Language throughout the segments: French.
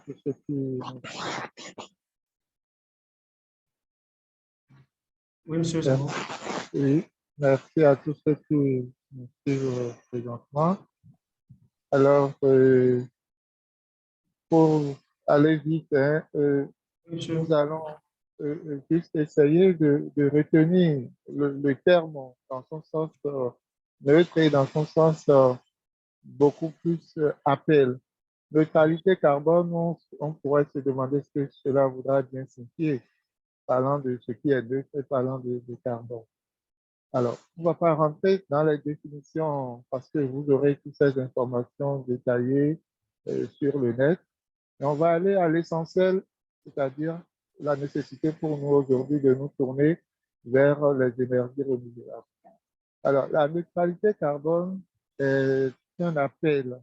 tous ceux qui... Oui, monsieur, c'est bon. Oui, merci à tous ceux qui nous suivent présentement. Alors, pour aller vite, hein, Oui, monsieur. nous allons juste essayer de retenir le terme dans son sens neutre et dans son sens beaucoup plus appel. Neutralité carbone, on pourrait se demander ce que cela voudra bien signifier, parlant de ce qui est neutre et parlant de carbone. Alors, on ne va pas rentrer dans les définitions parce que vous aurez toutes ces informations détaillées sur le net. Et on va aller à l'essentiel, c'est-à-dire la nécessité pour nous aujourd'hui de nous tourner vers les énergies renouvelables. Alors, la neutralité carbone est un appel,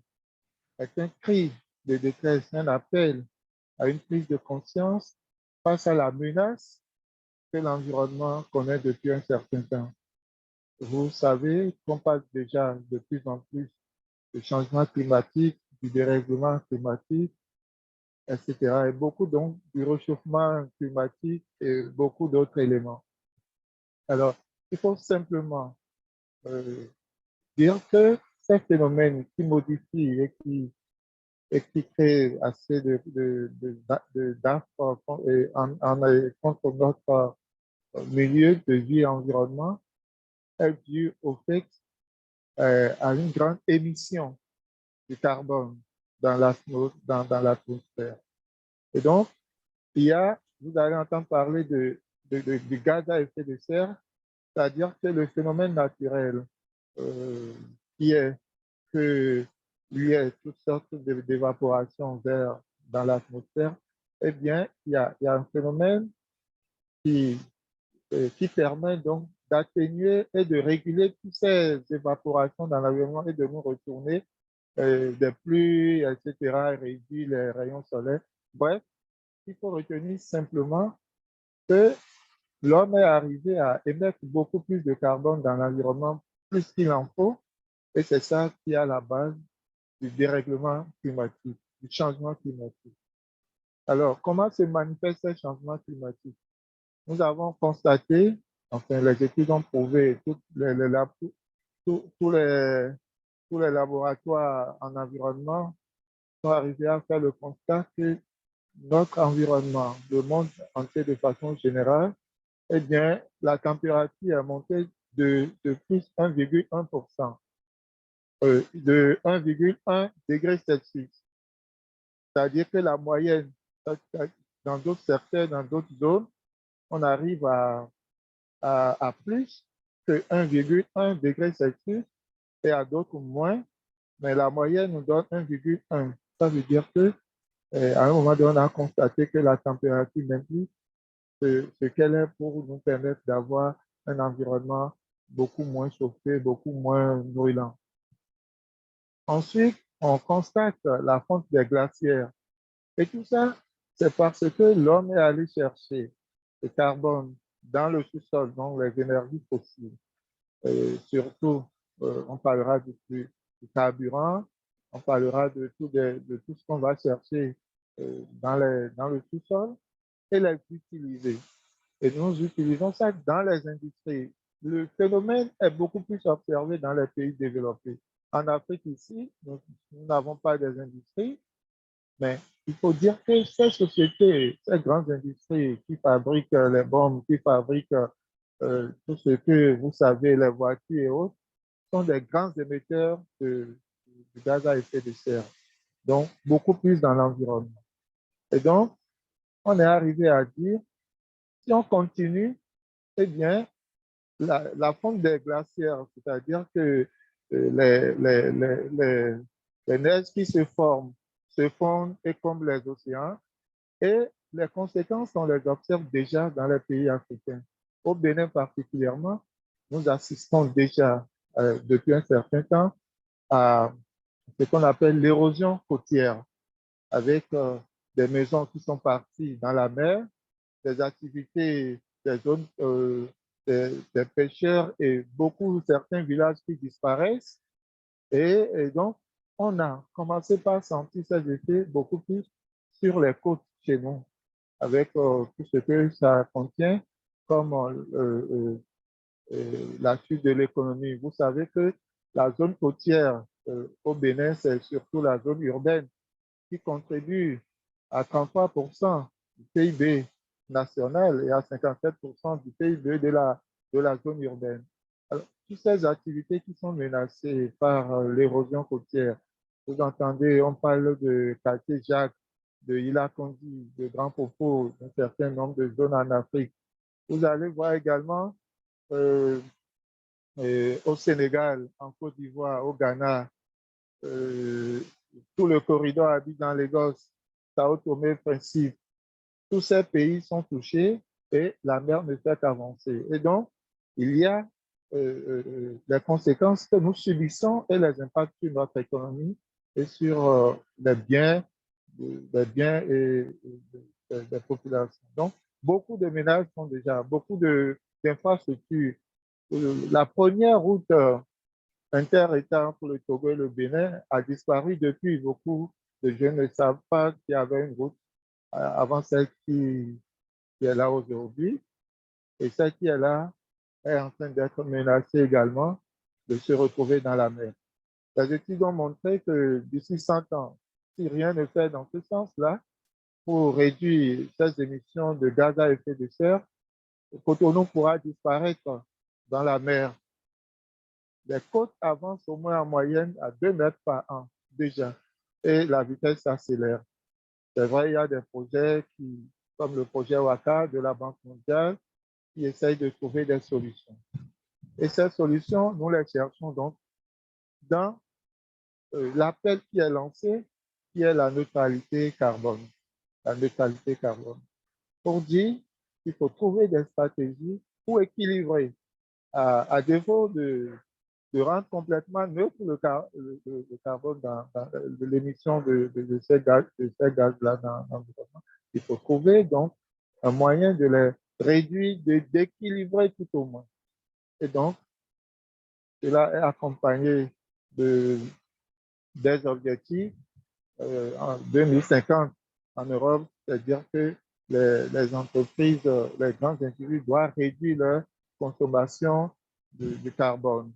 est un cri de détresse, un appel à une prise de conscience face à la menace que l'environnement connaît depuis un certain temps. Vous savez qu'on parle déjà de plus en plus du changement climatique, du dérèglement climatique, etc. Et beaucoup donc du réchauffement climatique et beaucoup d'autres éléments. Alors, il faut simplement dire que ces phénomènes qui modifient et qui créent assez d'affres contre notre milieu de vie et environnement est dû au fait à une grande émission du carbone dans l'atmosphère. Et donc, vous allez entendre parler du gaz à effet de serre, c'est-à-dire que le phénomène naturel euh, qui est qu'il y ait toutes sortes d'évaporation dans l'atmosphère, eh bien, il y a un phénomène qui, qui permet donc d'atténuer et de réguler toutes ces évaporations dans l'environnement et de nous retourner des pluies, etc., et réduire les rayons solaires. Bref, il faut retenir simplement que l'homme est arrivé à émettre beaucoup plus de carbone dans l'environnement, plus qu'il en faut, et c'est ça qui est à la base du dérèglement climatique, du changement climatique. Alors, comment se manifeste ce changement climatique? Nous avons constaté, enfin, les études ont prouvé, tous les laboratoires en environnement sont arrivés à faire le constat que notre environnement, le monde entier de façon générale, eh bien, la température est montée de plus 1,1%, de 1,1 degré Celsius. C'est-à-dire que la moyenne, dans d'autres secteurs, dans d'autres zones, on arrive à plus que 1,1 degré Celsius et à d'autres moins, mais la moyenne nous donne 1,1. Ça veut dire que à un moment donné, on a constaté que la température n'est plus ce qu'elle est pour nous permettre d'avoir un environnement beaucoup moins chauffé, beaucoup moins brûlant. Ensuite, on constate la fonte des glaciaires. Et tout ça, c'est parce que l'homme est allé chercher le carbone dans le sous-sol, donc les énergies fossiles. Et surtout, on parlera du carburant, on parlera de tout ce qu'on va chercher dans le sous-sol et les utiliser. Et nous utilisons ça dans les industries. Le phénomène est beaucoup plus observé dans les pays développés. En Afrique, ici, nous n'avons pas des industries, mais il faut dire que ces sociétés, ces grandes industries qui fabriquent les bombes, qui fabriquent tout ce que vous savez, les voitures et autres, sont des grands émetteurs de gaz à effet de serre, donc beaucoup plus dans l'environnement. Et donc, on est arrivé à dire, si on continue, eh bien, la fonte des glaciaires, c'est-à-dire que les neiges qui se fondent et comme les océans, et les conséquences, on les observe déjà dans les pays africains. Au Bénin particulièrement, nous assistons déjà depuis un certain temps à ce qu'on appelle l'érosion côtière, avec des maisons qui sont parties dans la mer, des activités, des zones, des pêcheurs et certains villages qui disparaissent. Et donc, on a commencé par sentir ces effets beaucoup plus sur les côtes chez nous, avec tout ce que ça contient, comme la chute de l'économie. Vous savez que la zone côtière au Bénin, c'est surtout la zone urbaine qui contribue à 33% du PIB national et à 57% du PIB de la zone urbaine. Alors, toutes ces activités qui sont menacées par l'érosion côtière, vous entendez, on parle de quartier Jacques, de Ila-Kondi, de Grand Popo, d'un certain nombre de zones en Afrique. Vous allez voir également euh, au Sénégal, en Côte d'Ivoire, au Ghana, euh, tout le corridor Abidjan-Lagos, Sao Tomé-Principe, tous ces pays sont touchés et la mer ne fait qu'avancer. Et donc, il y a les conséquences que nous subissons et les impacts sur notre économie et sur les biens et des populations. Donc, beaucoup de ménages sont déjà, beaucoup d'infrastructures. La première route inter-État entre le Togo et le Bénin a disparu depuis. Beaucoup de jeunes ne savent pas qu'il y avait une route avant celle qui est là aujourd'hui. Et celle qui est là est en train d'être menacée également de se retrouver dans la mer. Les études ont montré que d'ici 100 ans, si rien ne fait dans ce sens-là, pour réduire ces émissions de gaz à effet de serre, Cotonou pourra disparaître dans la mer. Les côtes avancent au moins en moyenne à 2 mètres par an déjà et la vitesse s'accélère. C'est vrai, il y a des projets comme le projet WACA de la Banque mondiale, qui essayent de trouver des solutions. Et ces solutions, nous les cherchons donc dans l'appel qui est lancé, qui est la neutralité carbone. La neutralité carbone. Pour dire qu'il faut trouver des stratégies pour équilibrer, à défaut de rendre complètement neutre le carbone dans l'émission de ces gaz-là dans l'environnement. Il faut trouver donc un moyen de les réduire, d'équilibrer tout au moins. Et donc, cela est accompagné des objectifs en 2050 en Europe, c'est-à-dire que les entreprises, les grands individus doivent réduire leur consommation de carbone.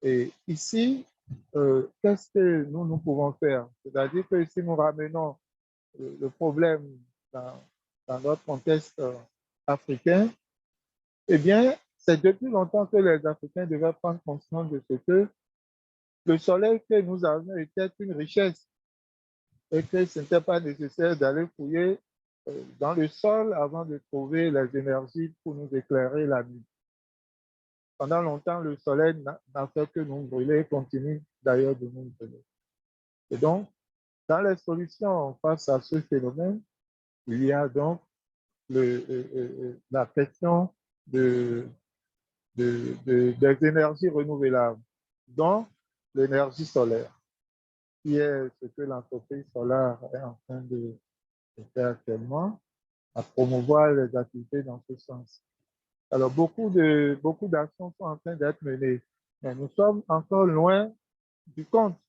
Et ici, qu'est-ce que nous pouvons faire? C'est-à-dire que si nous ramenons le problème dans notre contexte africain, eh bien, c'est depuis longtemps que les Africains devaient prendre conscience de ce que le soleil que nous avons était une richesse et que ce n'était pas nécessaire d'aller fouiller dans le sol avant de trouver les énergies pour nous éclairer la nuit. Pendant longtemps, le soleil n'a fait que nous brûler et continue d'ailleurs de nous brûler. Et donc, dans les solutions face à ce phénomène, il y a donc la question des énergies renouvelables, dont l'énergie solaire, qui est ce que l'entreprise solaire est en train de faire actuellement, à promouvoir les activités dans ce sens. Alors, beaucoup d'actions sont en train d'être menées, mais nous sommes encore loin du compte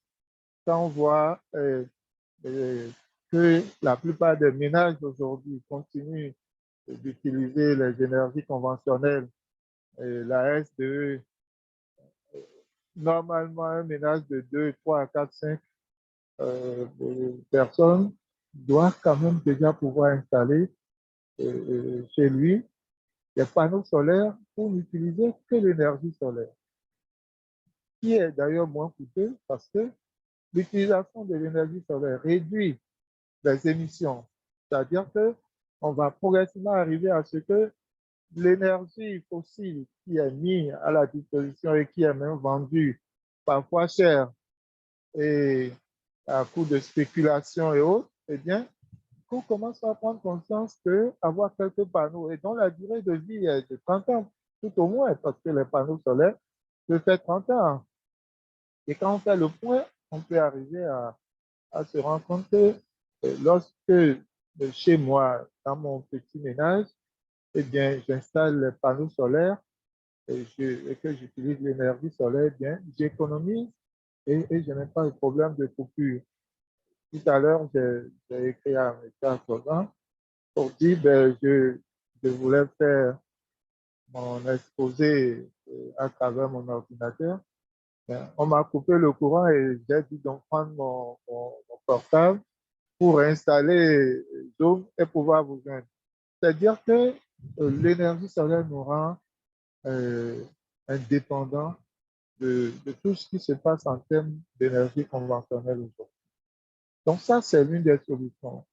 quand on voit que la plupart des ménages aujourd'hui continuent d'utiliser les énergies conventionnelles. La SDE, normalement, un ménage de 2, 3, 4, 5 personnes doit quand même déjà pouvoir installer chez lui des panneaux solaires pour n'utiliser que l'énergie solaire, qui est d'ailleurs moins coûteux parce que l'utilisation de l'énergie solaire réduit les émissions. C'est-à-dire qu'on va progressivement arriver à ce que l'énergie fossile qui est mise à la disposition et qui est même vendue parfois cher et à coût de spéculation et autres, eh bien, qu'on commence à prendre conscience qu'avoir quelques panneaux et dont la durée de vie est de 30 ans, tout au moins, parce que les panneaux solaires peuvent faire 30 ans. Et quand on fait le point, on peut arriver à se rendre compte que lorsque chez moi, dans mon petit ménage, eh bien, j'installe les panneaux solaires et que j'utilise l'énergie solaire, eh bien, j'économise et je n'ai pas de problème de coupure. tout à l'heure, j'ai écrit à M. Arcosan pour dire je voulais faire mon exposé à travers mon ordinateur. Ben, on m'a coupé le courant et j'ai dû donc prendre mon portable pour installer Zoom et pouvoir vous joindre. C'est-à-dire que l'énergie solaire nous rend euh, indépendants de tout ce qui se passe en termes d'énergie conventionnelle aujourd'hui. Donc ça, c'est l'une des solutions.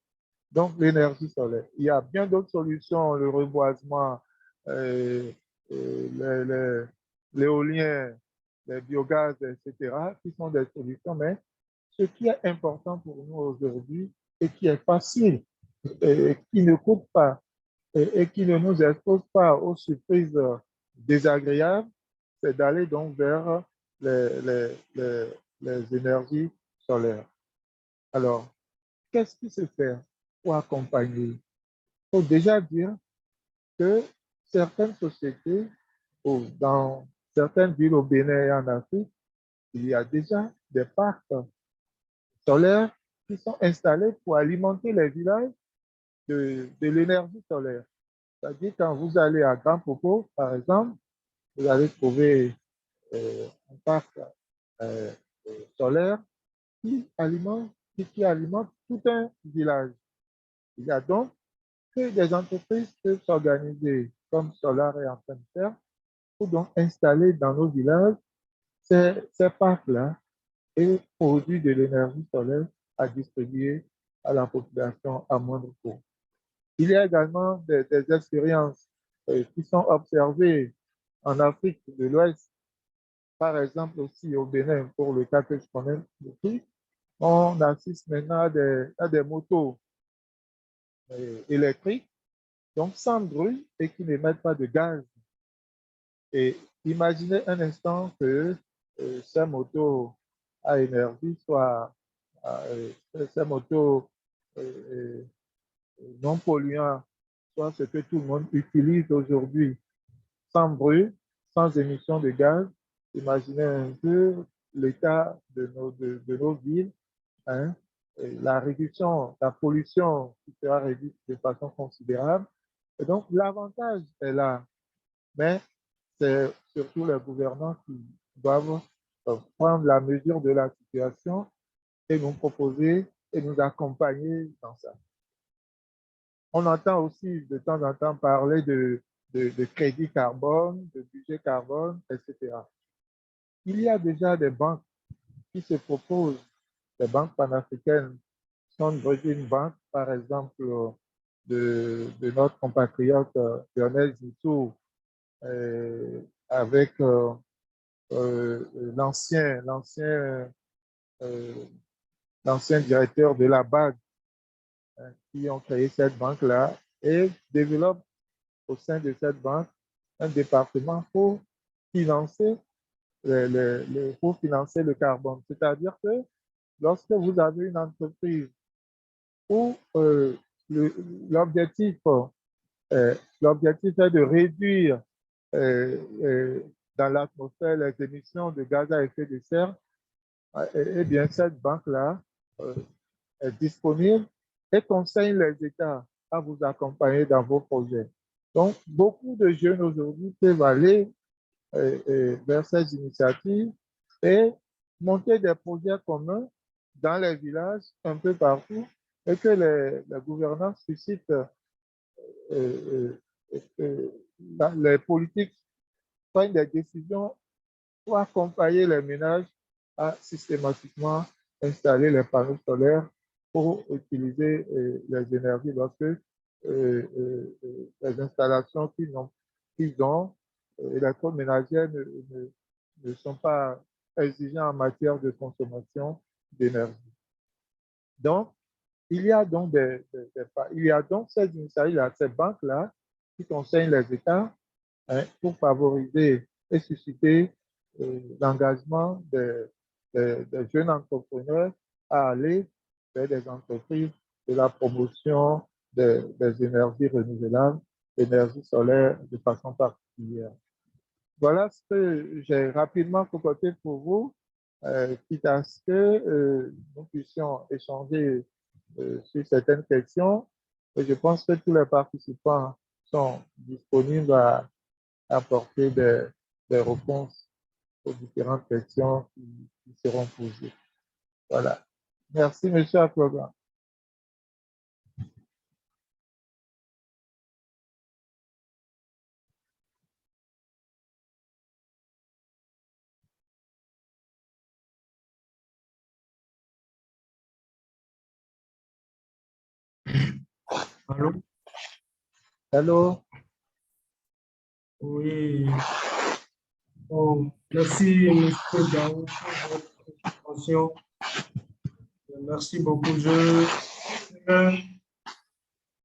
Donc l'énergie solaire. Il y a bien d'autres solutions, le reboisement, euh, l'éolien, les biogaz, etc., qui sont des solutions. Mais ce qui est important pour nous aujourd'hui et qui est facile et qui ne coûte pas et qui ne nous expose pas aux surprises désagréables, c'est d'aller donc vers les, les, les, les énergies solaires. Alors, qu'est-ce qui se fait pour accompagner? Il faut déjà dire que certaines sociétés, ou dans certaines villes au Bénin et en Afrique, il y a déjà des parcs solaires qui sont installés pour alimenter les villages de l'énergie solaire. C'est-à-dire quand vous allez à Grand Popo, par exemple, vous allez trouver un parc euh, solaire qui alimente tout un village. Il y a donc que des entreprises peuvent s'organiser comme Solar est en train de faire pour donc installer dans nos villages ces parcs-là et produire de l'énergie solaire à distribuer à la population à moindre coût. Il y a également des expériences qui sont observées en Afrique de l'Ouest, par exemple aussi au Bénin, pour le cas que je connais beaucoup. On assiste maintenant à des motos électriques, donc sans bruit et qui n'émettent pas de gaz. Et imaginez un instant que ces motos à énergie soient, ces motos euh, non polluantes, soit ce que tout le monde utilise aujourd'hui, sans bruit, sans émission de gaz. Imaginez un peu l'état de nos villes, hein, et la réduction, la pollution qui sera réduite de façon considérable. Et donc, l'avantage est là, mais c'est surtout les gouvernants qui doivent prendre la mesure de la situation et nous proposer et nous accompagner dans ça. On entend aussi de temps en temps parler de crédit carbone, de budget carbone, etc. Il y a déjà des banques qui se proposent, des banques panafricaines, sont une banque, par exemple, de notre compatriote Lionel Zissou, avec euh, l'ancien directeur de la BAD, hein, qui ont créé cette banque-là et développent au sein de cette banque un département financer pour financer le carbone. C'est-à-dire que lorsque vous avez une entreprise où l'objectif l'objectif est de réduire dans l'atmosphère les émissions de gaz à effet de serre, eh bien, cette banque-là est disponible et conseille les États à vous accompagner dans vos projets. Donc, beaucoup de jeunes aujourd'hui peuvent aller vers ces initiatives et monter des projets communs dans les villages, un peu partout, et que les gouvernants suscitent les politiques prennent des décisions pour accompagner les ménages à systématiquement installer les panneaux solaires pour utiliser les énergies lorsque les installations qu'ils ont, électroménagères ne sont pas exigeants en matière de consommation d'énergie. Donc, il y a donc il y a donc ces initiatives, ces banques-là qui conseillent les États, hein, pour favoriser et susciter l'engagement des jeunes entrepreneurs à aller vers des entreprises de la promotion des énergies renouvelables, énergie solaire de façon particulière. Voilà ce que j'ai rapidement concocté pour vous. quitte à ce que nous puissions échanger sur certaines questions. Et je pense que tous les participants sont disponibles à apporter des réponses aux différentes questions qui seront posées. Voilà. Merci, monsieur Akloga. Allô? Allô? Oui. Bon, merci, monsieur Daou, pour votre intervention. Merci beaucoup.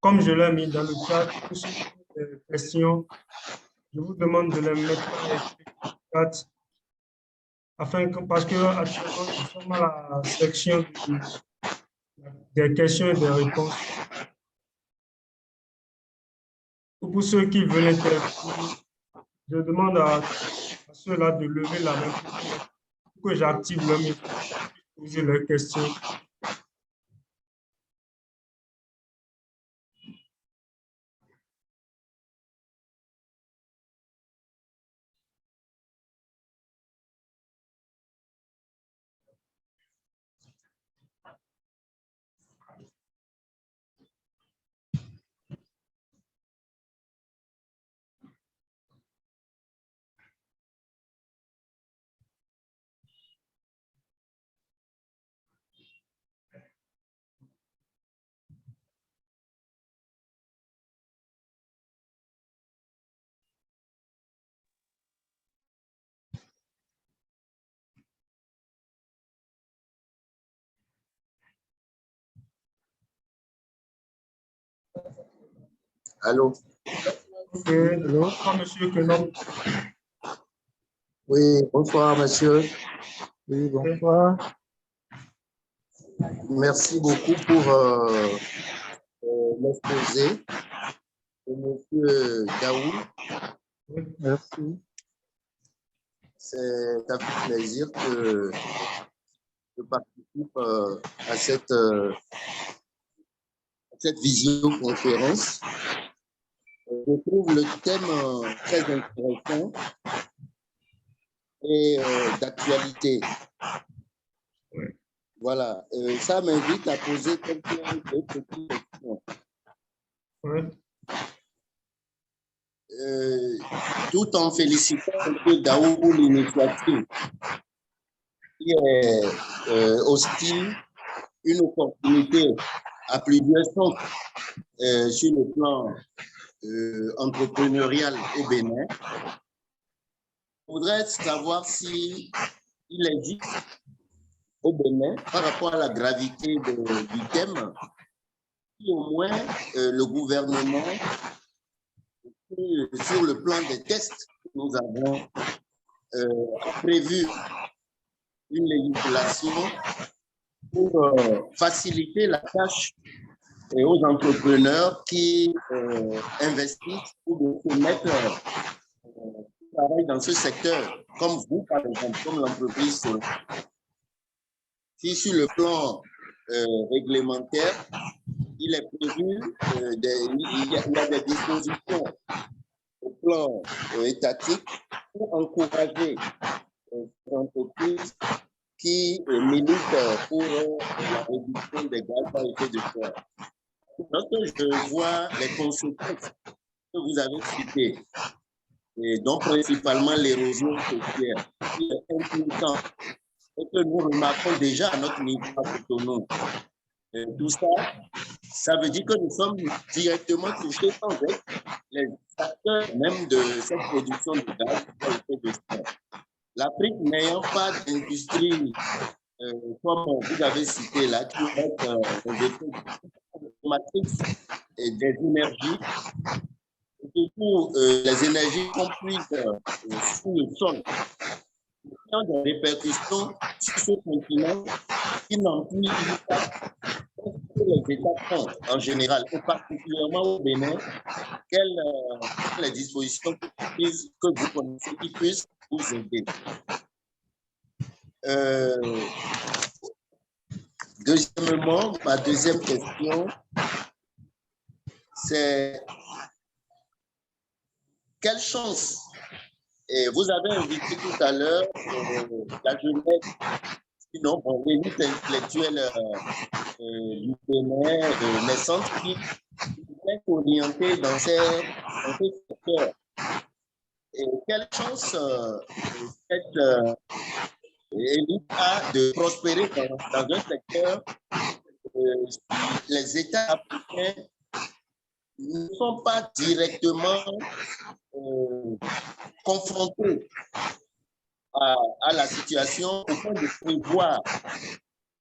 Comme je l'ai mis dans le chat, pour ceux qui ont des questions, je vous demande de les mettre dans le chat parce que actuellement, nous sommes à la section des questions et des réponses. Pour ceux qui veulent intervenir, je demande à ceux-là de lever la main pour que j'active leur micro pour poser leurs questions. Allô? Ok, bonsoir, monsieur Kenom. Oui, bonsoir, monsieur. Oui, bonsoir. Merci beaucoup pour l'exposé de monsieur Daou. Merci. C'est avec plaisir que je participe à cette visioconférence. Je trouve le thème très intéressant et d'actualité. Voilà, ça m'invite à poser quelques petites questions. Tout en félicitant M. Daou pour l'initiative, qui est aussi une opportunité à plusieurs sens sur le plan entrepreneurial au Bénin. Je voudrais savoir si il existe au Bénin, par rapport à la gravité du thème, si au moins le gouvernement, sur le plan des tests que nous avons prévu une législation pour faciliter la tâche aux entrepreneurs qui investissent ou de se mettre travail dans ce secteur, comme vous, par exemple, comme l'entreprise. Si sur le plan réglementaire, il est prévu, il y a des dispositions au plan étatique pour encourager les entreprises qui militent pour la réduction des gaz à effet de serre. Lorsque je vois les conséquences que vous avez citées, et donc principalement l'érosion côtière, qui est important et que nous remarquons déjà à notre niveau autonome. Tout ça, ça veut dire que nous sommes directement touchés sans être les acteurs même de cette production de gaz à effet de serre. L'Afrique n'ayant pas d'industrie, comme vous avez cité là, qui va être des effets matrices et des énergies, surtout les énergies qu'on puise sous le sol, qui ont des répercussions sur ce continent qui n'empêchent pas les États font en général, et particulièrement au Bénin, quelles dispositions que vous connaissez qui puissent vous aider. Deuxièmement, ma deuxième question, c'est quelle chance, et vous avez invité tout à l'heure la jeunesse, sinon bon, l'élite intellectuelle du Bénin naissante qui est orientée dans ces secteurs. Et quelle chance cette élite a de prospérer dans un secteur si les États africains ne sont pas directement confrontés à la situation au point de prévoir,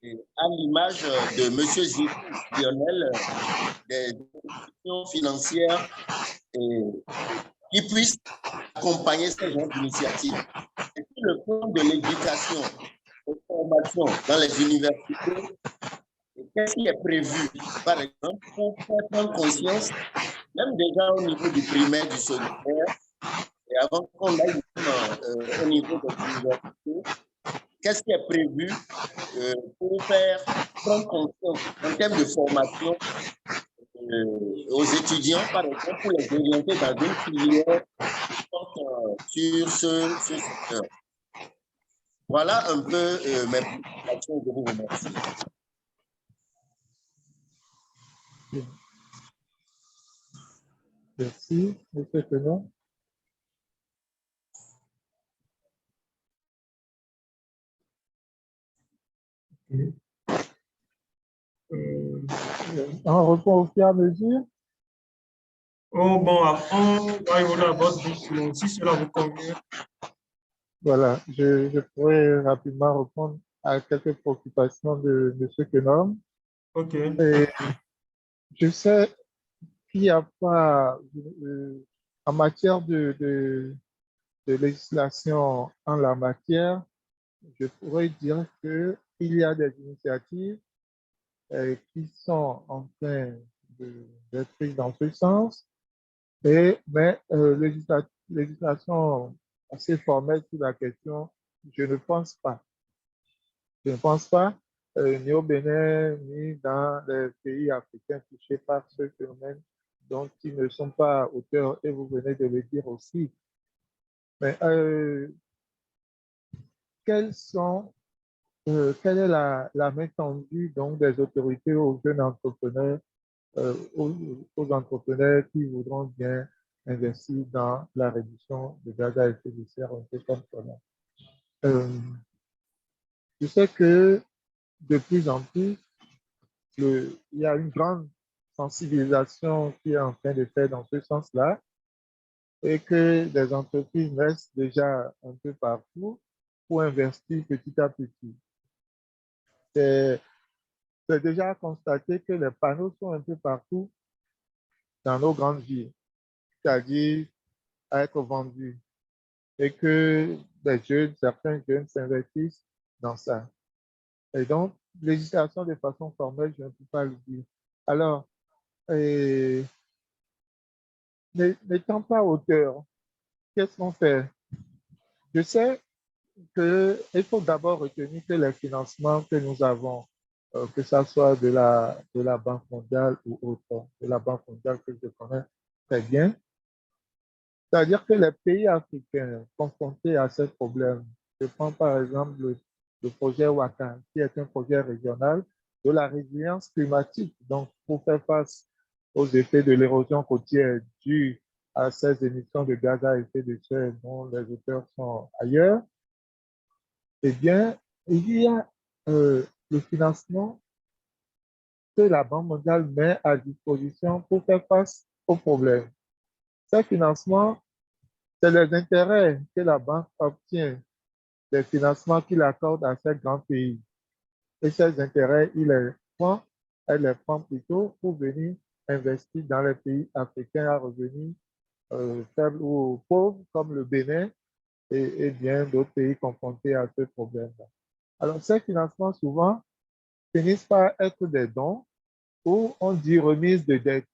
à l'image de M. Lionel, des institutions financières qui puissent accompagner ce genre d'initiatives. Et puis le point de l'éducation, de la formation dans les universités, qu'est-ce qui est prévu, par exemple, pour faire prendre conscience, même déjà au niveau du primaire, du secondaire, et avant qu'on aille au niveau des universités, qu'est-ce qui est prévu pour faire prendre conscience en termes de formation aux étudiants, par exemple, pour les orienter dans une filière sur ce secteur. Voilà un peu mes préoccupations. Je vous remercie. Merci, M. Penon. On répond au fur et à mesure. Oh, bon, on va arriver à votre but, si cela vous convient. Voilà, je pourrais rapidement répondre à quelques préoccupations de M. Penon. OK. Et je sais qu'il n'y a pas, en matière de législation en la matière, je pourrais dire qu'il y a des initiatives qui sont en train d'être prises dans ce sens, mais législation assez formelle sur la question, je ne pense pas. Je ne pense pas, ni au Bénin, ni dans les pays africains touchés par ce phénomène, dont ils ne sont pas auteurs, et vous venez de le dire aussi. Mais quelle est la main tendue donc, des autorités aux jeunes entrepreneurs, aux entrepreneurs qui voudront bien investir dans la réduction de gaz à effet de serre, un peu comme cela? Je sais que de plus en plus, il y a une grande sensibilisation qui est en train de faire dans ce sens-là et que des entreprises naissent déjà un peu partout pour investir petit à petit. C'est déjà constaté que les panneaux sont un peu partout dans nos grandes villes, c'est-à-dire à être vendus et que certains jeunes s'investissent dans ça. Et donc, législation de façon formelle, je ne peux pas le dire. Alors, n'étant pas auteur, qu'est-ce qu'on fait? Je sais qu'il faut d'abord retenir que les financements que nous avons, que ce soit de la Banque mondiale ou autre, de la Banque mondiale que je connais très bien, c'est-à-dire que les pays africains confrontés à ces problèmes, je prends par exemple le projet Wakan, qui est un projet régional de la résilience climatique, donc pour faire face aux effets de l'érosion côtière due à ces émissions de gaz à effet de serre dont les auteurs sont ailleurs, eh bien, il y a le financement que la Banque mondiale met à disposition pour faire face aux problèmes. Ces financements, c'est les intérêts que la banque obtient des financements qu'il accorde à ces grands pays. Et ces intérêts, elle les prend plutôt pour venir investir dans les pays africains à revenus faibles ou pauvres, comme le Bénin et bien d'autres pays confrontés à ce problème-là. Alors, ces financements, souvent, finissent par être des dons ou on dit remise de dette.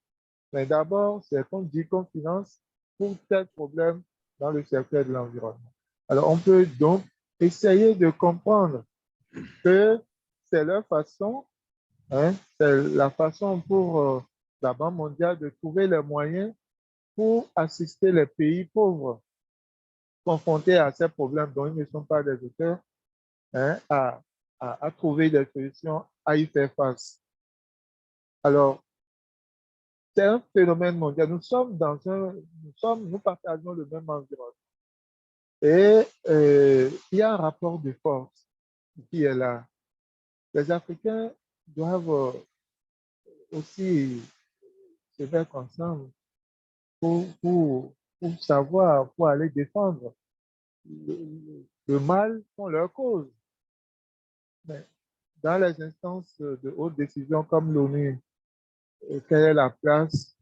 Mais d'abord, c'est qu'on dit qu'on finance pour tel problème dans le secteur de l'environnement. Alors, on peut donc essayer de comprendre que c'est leur façon, hein, c'est la façon pour la Banque mondiale de trouver les moyens pour assister les pays pauvres confrontés à ces problèmes dont ils ne sont pas des auteurs, hein, à trouver des solutions, à y faire face. Alors, c'est un phénomène mondial. Nous partageons le même environnement. Et il y a un rapport de force qui est là. Les Africains doivent aussi se mettre ensemble pour savoir, pour aller défendre le mal qu'on leur cause. Mais dans les instances de haute décision comme l'ONU, quelle est la place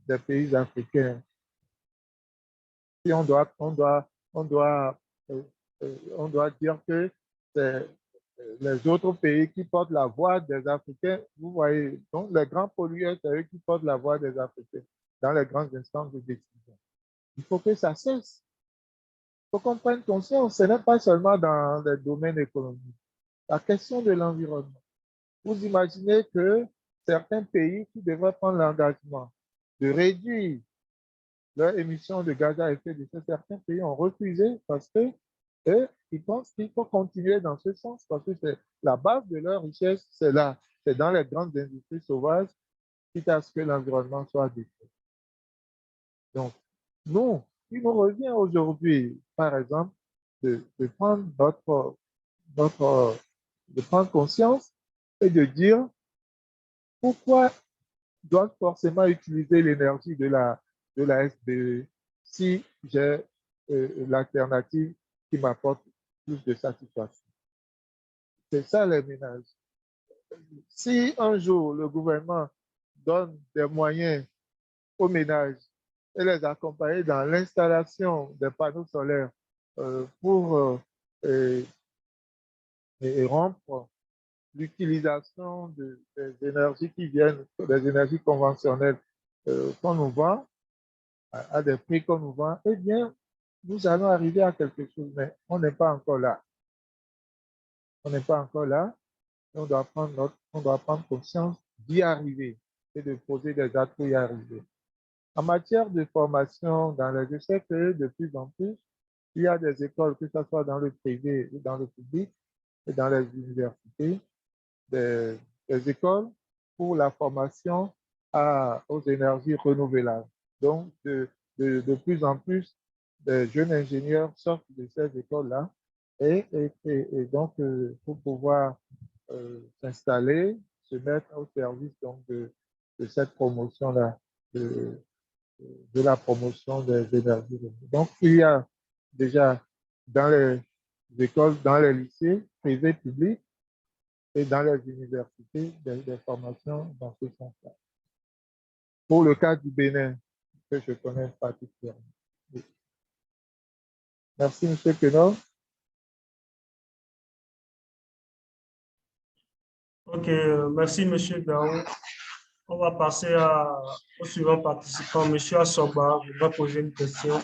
des pays africains? Si on doit dire que c'est les autres pays qui portent la voix des Africains, vous voyez, donc les grands pollueurs, c'est eux qui portent la voix des Africains dans les grandes instances de décision. Il faut que ça cesse. Il faut qu'on prenne conscience, ce n'est pas seulement dans les domaines économiques. La question de l'environnement. Vous imaginez que certains pays qui devraient prendre l'engagement de réduire leurs émissions de gaz à effet de serre, certains pays ont refusé parce que ils pensent qu'il faut continuer dans ce sens parce que c'est la base de leur richesse, c'est là, c'est dans les grandes industries sauvages, quitte à ce que l'environnement soit détruit. Donc, nous, il nous revient aujourd'hui, par exemple, de prendre de prendre conscience et de dire pourquoi doivent forcément utiliser l'énergie de la SBE si j'ai l'alternative qui m'apporte plus de satisfaction. C'est ça les ménages. Si un jour le gouvernement donne des moyens aux ménages et les accompagner dans l'installation des panneaux solaires pour rompre l'utilisation des énergies qui viennent, des énergies conventionnelles qu'on nous vend, à des prix qu'on nous vend, eh bien, nous allons arriver à quelque chose, mais on n'est pas encore là. On n'est pas encore là. On doit prendre conscience d'y arriver et de poser des actes pour y arriver. En matière de formation dans les, je sais que de plus en plus, il y a des écoles, que ce soit dans le privé ou dans le public, et dans les universités, des écoles pour la formation aux énergies renouvelables. Donc, de plus en plus, des jeunes ingénieurs sortent de ces écoles-là et donc, pour pouvoir s'installer, se mettre au service donc, de cette promotion-là, de la promotion des énergies renouvelables. Donc, il y a déjà dans les écoles, dans les lycées privés publics, et dans les universités, des formations dans ce sens-là. Pour le cas du Bénin, que je connais particulièrement. Oui. Merci, M. Queneau. Ok, merci, M. Daou. On va passer au suivant participant, M. Assoba, vous va poser une question.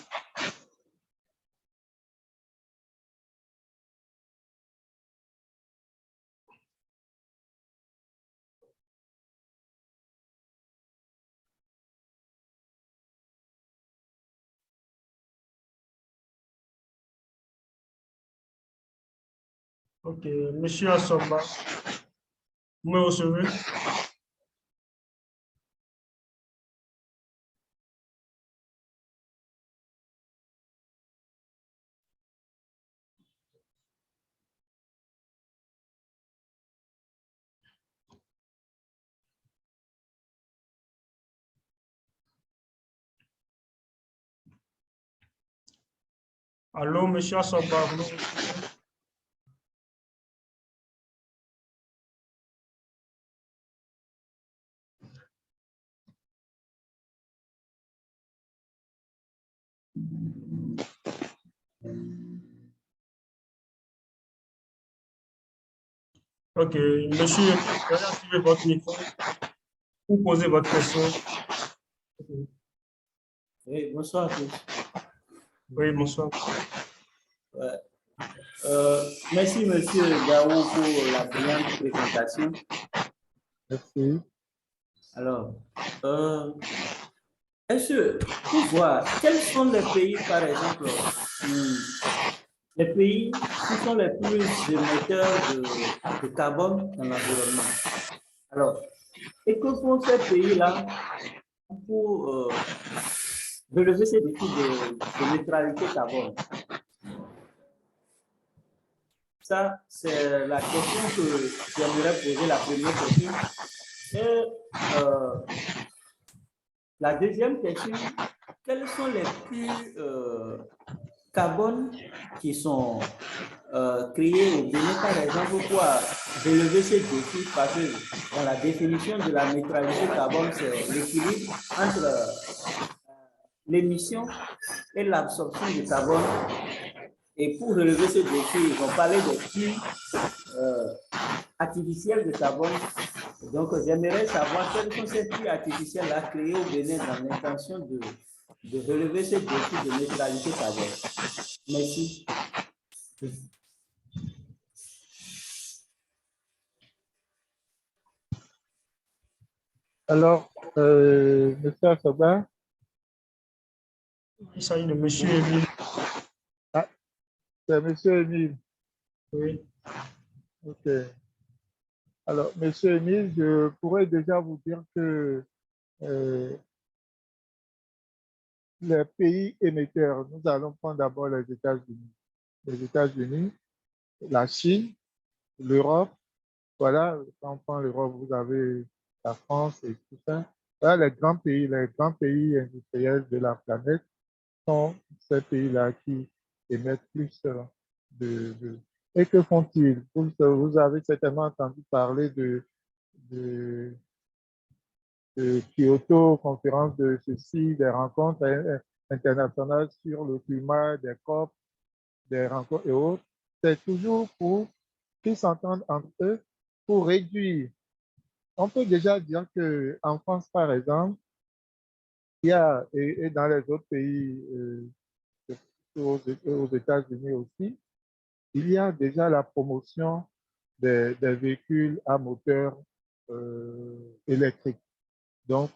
Ok, M. Assoba, vous me recevez? Allô, M. Assoba, vous me recevez? Ok, monsieur, veuillez activer votre micro pour poser votre question. Oui, bonsoir à tous. Oui, bonsoir. Merci, Monsieur Gao, pour la brillante présentation. Merci. Alors, est-ce que pour voir quels sont les pays, par exemple, les pays qui sont les plus émetteurs de carbone dans l'environnement? Alors, et que font ces pays-là pour relever ces défis de neutralité carbone? Ça, c'est la question que j'aimerais poser, la première question. Et la deuxième question, quels sont les puits carbone qui sont créés au Bénin, par exemple, pour relever ces défis? Parce que dans la définition de la neutralité carbone, c'est l'équilibre entre l'émission et l'absorption du carbone. Et pour relever ce défi, ils ont parlé des puits artificiels de carbone. Donc, j'aimerais savoir quels sont ces puits artificiels-là créés au Bénin dans l'intention de relever ce défi de neutralité carbone. Merci. Alors, monsieur Assoba. Il s'agit de monsieur Émile. Ah, c'est monsieur Émile. Oui. Ok. Alors, monsieur Émile, je pourrais déjà vous dire que les pays émetteurs, nous allons prendre d'abord les États-Unis. Les États-Unis, la Chine, l'Europe. Voilà, quand on prend l'Europe, vous avez la France et tout ça. Voilà, les grands pays industriels de la planète sont ces pays-là qui émettent plus de... Et que font-ils? Vous avez certainement entendu parler de Kyoto, conférence de ceci, des rencontres internationales sur le climat, des COP, des rencontres et autres. C'est toujours pour qu'ils s'entendent entre eux pour réduire. On peut déjà dire qu'en France, par exemple, il y a, et dans les autres pays, aux États-Unis aussi, il y a déjà la promotion des véhicules à moteur électrique. Donc,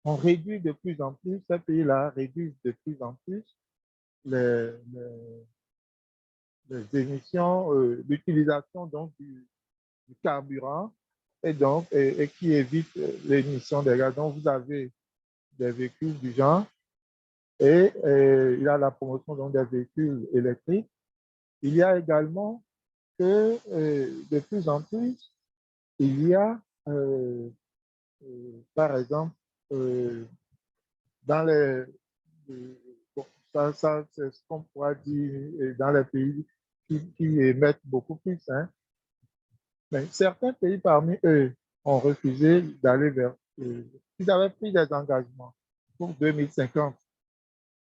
on réduit de plus en plus, ces pays-là réduisent de plus en plus les émissions, l'utilisation donc du carburant et donc et qui évite l'émission des gaz. Donc, vous avez des véhicules du genre et il y a la promotion donc, des véhicules électriques. Il y a également que de plus en plus, il y a, par exemple, dans les... bon, ça c'est ce qu'on pourra dire dans les pays qui émettent beaucoup plus. Hein. Mais certains pays parmi eux ont refusé d'aller vers... ils avaient pris des engagements pour 2050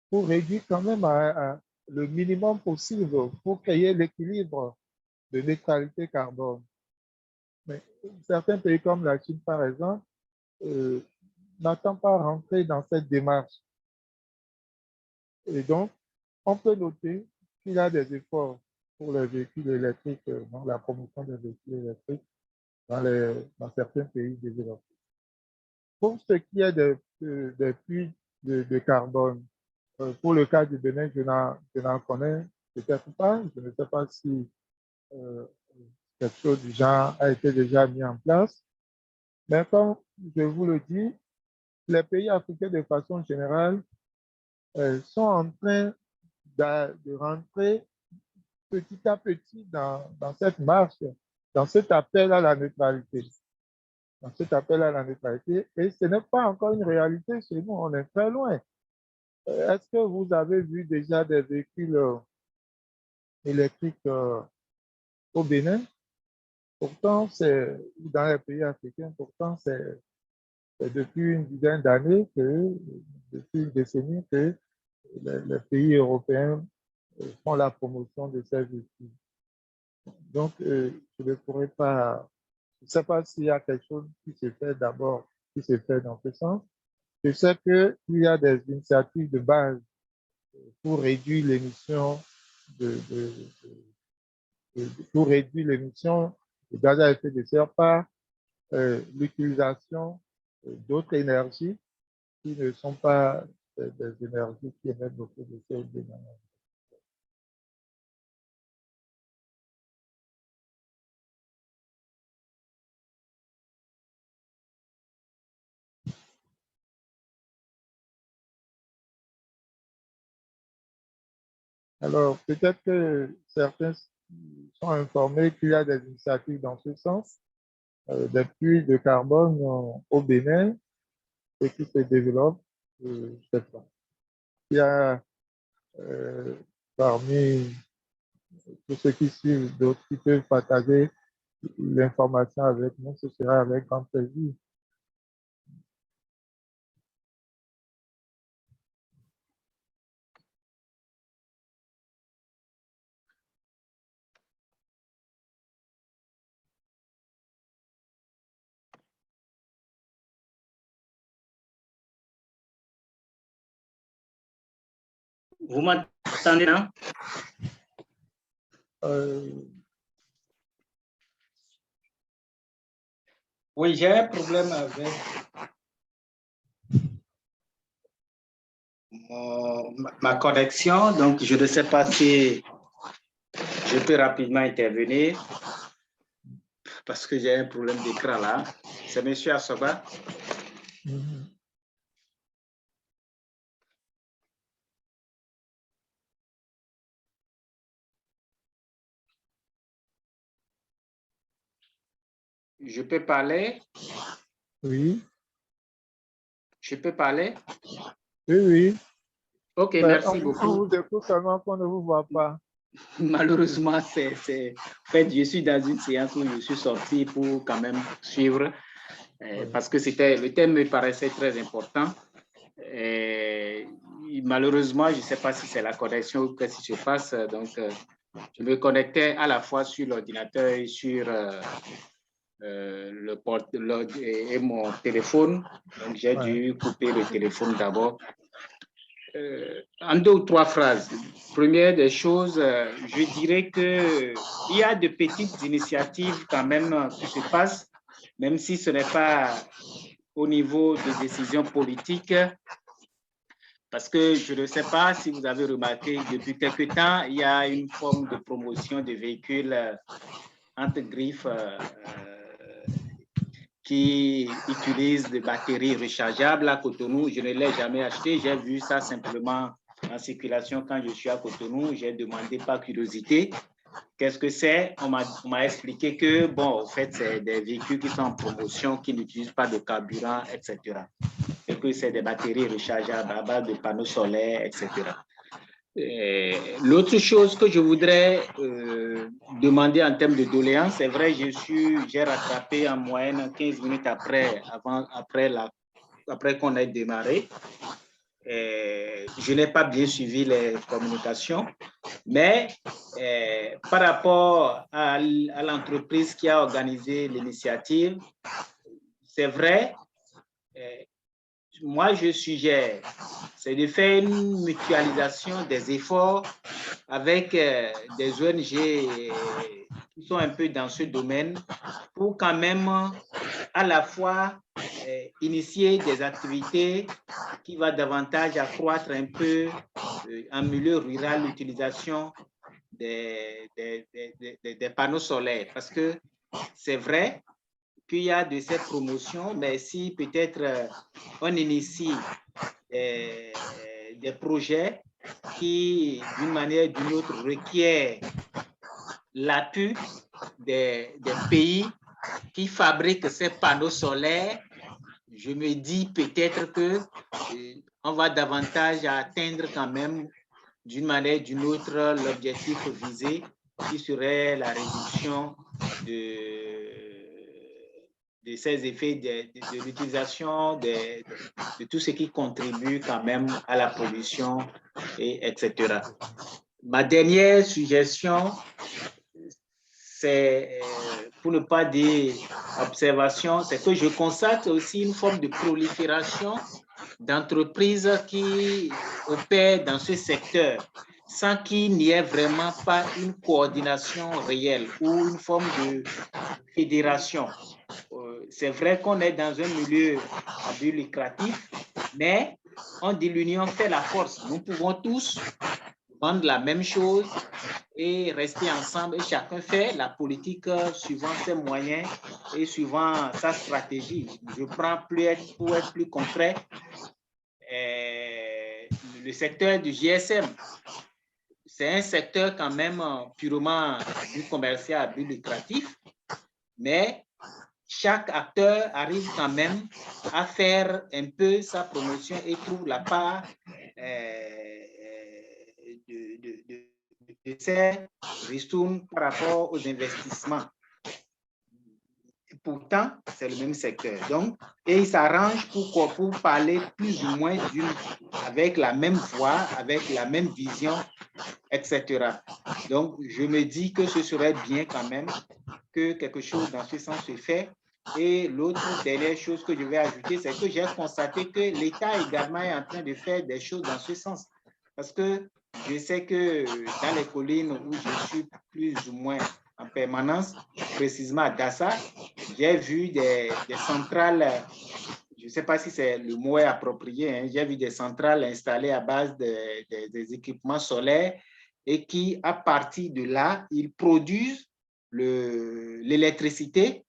pour réduire quand même à le minimum possible pour créer l'équilibre de neutralité carbone. Mais certains pays comme la Chine, par exemple, n'attendent pas rentrer dans cette démarche. Et donc, on peut noter qu'il y a des efforts pour les véhicules électriques, la promotion des véhicules électriques dans certains pays développés. Pour ce qui est des puits de carbone, pour le cas du Bénin, je n'en connais peut-être pas. Je ne sais pas si quelque chose du genre a été déjà mis en place. Mais comme je vous le dis, les pays africains de façon générale sont en train de rentrer petit à petit dans cette marche, dans cet appel à la neutralité. Dans cet appel à la neutralité. Et ce n'est pas encore une réalité chez nous, on est très loin. Est-ce que vous avez vu déjà des véhicules électriques au Bénin? Pourtant, c'est dans les pays africains, pourtant, c'est depuis une dizaine d'années, depuis une décennie, que les pays européens font la promotion de ces véhicules. Donc, je ne pourrais pas, je ne sais pas s'il y a quelque chose qui se fait d'abord, qui se fait dans ce sens. Je sais qu'il y a des initiatives de base pour réduire l'émission de pour réduire l'émission de gaz à effet de serre par l'utilisation d'autres énergies qui ne sont pas des énergies qui émettent beaucoup de CO2. Alors, peut-être que certains sont informés qu'il y a des initiatives dans ce sens, des puits de carbone au Bénin, et qui se développent, je ne sais pas. Il y a parmi tous ceux qui suivent d'autres qui peuvent partager l'information avec nous, ce sera avec grand plaisir. Vous m'entendez, non? Oui, j'ai un problème avec ma connexion, donc je ne sais pas si je peux rapidement intervenir parce que j'ai un problème d'écran là. C'est M. Assoba. Je peux parler? Oui. Je peux parler? Oui, oui. Ok, merci beaucoup. On vous écoute seulement qu'on ne vous voit pas. Malheureusement, en fait, je suis dans une séance où je suis sorti pour quand même suivre parce que le thème me paraissait très important. Malheureusement, je ne sais pas si c'est la connexion ou qu'est-ce qui se passe. Donc, je me connectais à la fois sur l'ordinateur et sur et mon téléphone. Donc, j'ai dû couper le téléphone d'abord. En 2 ou 3 phrases. Première des choses, je dirais qu'il y a de petites initiatives quand même qui se passent, même si ce n'est pas au niveau des décisions politiques, parce que je ne sais pas si vous avez remarqué, depuis quelque temps, il y a une forme de promotion de véhicules entre griffes qui utilisent des batteries rechargeables à Cotonou. Je ne l'ai jamais acheté, j'ai vu ça simplement en circulation quand je suis à Cotonou. J'ai demandé par curiosité qu'est-ce que c'est. On m'a expliqué que, bon, en fait, c'est des véhicules qui sont en promotion, qui n'utilisent pas de carburant, etc. Et que c'est des batteries rechargeables à base de panneaux solaires, etc. L'autre chose que je voudrais demander en termes de doléances, c'est vrai, j'ai rattrapé en moyenne 15 minutes après qu'on ait démarré. Je n'ai pas bien suivi les communications, mais par rapport à l'entreprise qui a organisé l'initiative, c'est vrai, moi je suggère, c'est de faire une mutualisation des efforts avec des ONG qui sont un peu dans ce domaine pour quand même à la fois initier des activités qui vont davantage accroître un peu en milieu rural l'utilisation des panneaux solaires. Parce que c'est vrai qu'il y a de ces promotions, mais si peut-être on initie des projets qui, d'une manière ou d'une autre, requièrent l'appui des pays qui fabriquent ces panneaux solaires, je me dis peut-être qu'on va davantage atteindre quand même, d'une manière ou d'une autre, l'objectif visé, qui serait la réduction de ces effets de l'utilisation de tout ce qui contribue quand même à la pollution, etc. Ma dernière suggestion, c'est, pour ne pas dire observation, c'est que je constate aussi une forme de prolifération d'entreprises qui opèrent dans ce secteur. sans qu'il n'y ait vraiment pas une coordination réelle ou une forme de fédération. C'est vrai qu'on est dans un milieu à but lucratif, mais on dit l'union fait la force. Nous pouvons tous vendre la même chose et rester ensemble et chacun fait la politique suivant ses moyens et suivant sa stratégie. Je prends pour être plus concret le secteur du GSM. C'est un secteur quand même purement commercial à but lucratif, mais chaque acteur arrive quand même à faire un peu sa promotion et trouve la part de ses ristournes par rapport aux investissements. Et pourtant, c'est le même secteur. Donc, et ils s'arrangent pour parler plus ou moins avec la même voix, avec la même vision, etc. Donc, je me dis que ce serait bien quand même que quelque chose dans ce sens se fait. Et l'autre dernière chose que je vais ajouter, c'est que j'ai constaté que l'État également est en train de faire des choses dans ce sens. Parce que je sais que dans les collines où je suis plus ou moins en permanence, précisément à Dassa, j'ai vu des centrales, je ne sais pas si c'est le mot est approprié, hein, j'ai vu des centrales installées à base des équipements solaires et qui, à partir de là, ils produisent l'électricité